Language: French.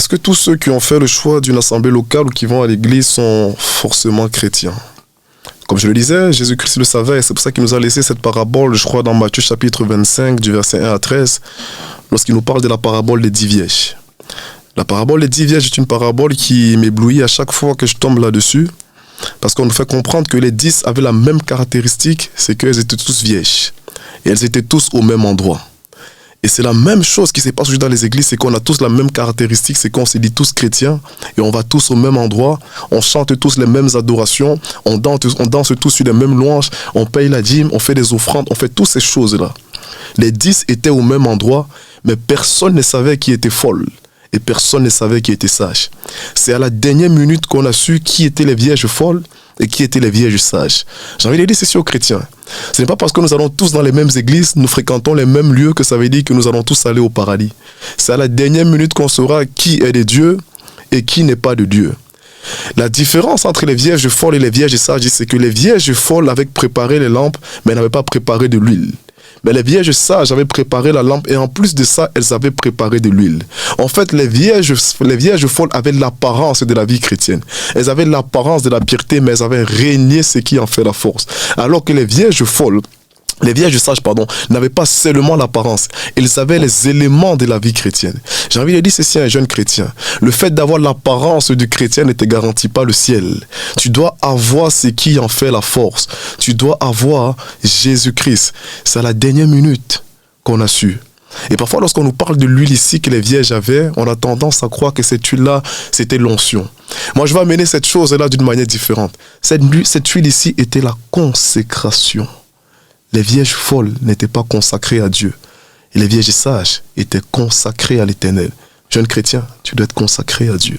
Est-ce que tous ceux qui ont fait le choix d'une assemblée locale ou qui vont à l'église sont forcément chrétiens? Comme je le disais, Jésus-Christ le savait et c'est pour ça qu'il nous a laissé cette parabole, je crois, dans Matthieu chapitre 25, du verset 1 à 13, lorsqu'il nous parle de la parabole des 10 vierges. La parabole des 10 vierges est une parabole qui m'éblouit à chaque fois que je tombe là-dessus, parce qu'on nous fait comprendre que les 10 avaient la même caractéristique, c'est qu'elles étaient tous vierges. Et elles étaient tous au même endroit. Et c'est la même chose qui se passe dans les églises, c'est qu'on a tous la même caractéristique, c'est qu'on se dit tous chrétiens et on va tous au même endroit, on chante tous les mêmes adorations, on danse tous sur les mêmes louanges, on paye la dîme, on fait des offrandes, on fait toutes ces choses-là. Les 10 étaient au même endroit, mais personne ne savait qui était folle et personne ne savait qui était sage. C'est à la dernière minute qu'on a su qui étaient les vierges folles et qui étaient les vierges sages. J'ai envie de dire ceci aux chrétiens. Ce n'est pas parce que nous allons tous dans les mêmes églises, nous fréquentons les mêmes lieux que ça veut dire que nous allons tous aller au paradis. C'est à la dernière minute qu'on saura qui est de Dieu et qui n'est pas de Dieu. La différence entre les vierges folles et les vierges sages, c'est que les vierges folles avaient préparé les lampes, mais n'avaient pas préparé de l'huile. Mais les vierges sages avaient préparé la lampe et en plus de ça, elles avaient préparé de l'huile. En fait, les vierges folles avaient l'apparence de la vie chrétienne. Elles avaient l'apparence de la piété, mais elles avaient régné ce qui en fait la force. Alors que les vierges sages, n'avaient pas seulement l'apparence, ils avaient les éléments de la vie chrétienne. J'ai envie de dire ceci à un jeune chrétien. Le fait d'avoir l'apparence du chrétien ne te garantit pas le ciel. Tu dois avoir ce qui en fait la force. Tu dois avoir Jésus-Christ. C'est à la dernière minute qu'on a su. Et parfois, lorsqu'on nous parle de l'huile ici que les vierges avaient, on a tendance à croire que cette huile-là, c'était l'onction. Moi, je vais amener cette chose-là d'une manière différente. Cette huile ici était la consécration. Les vierges folles n'étaient pas consacrées à Dieu. Et les vierges sages étaient consacrées à l'Éternel. Jeune chrétien, tu dois être consacré à Dieu.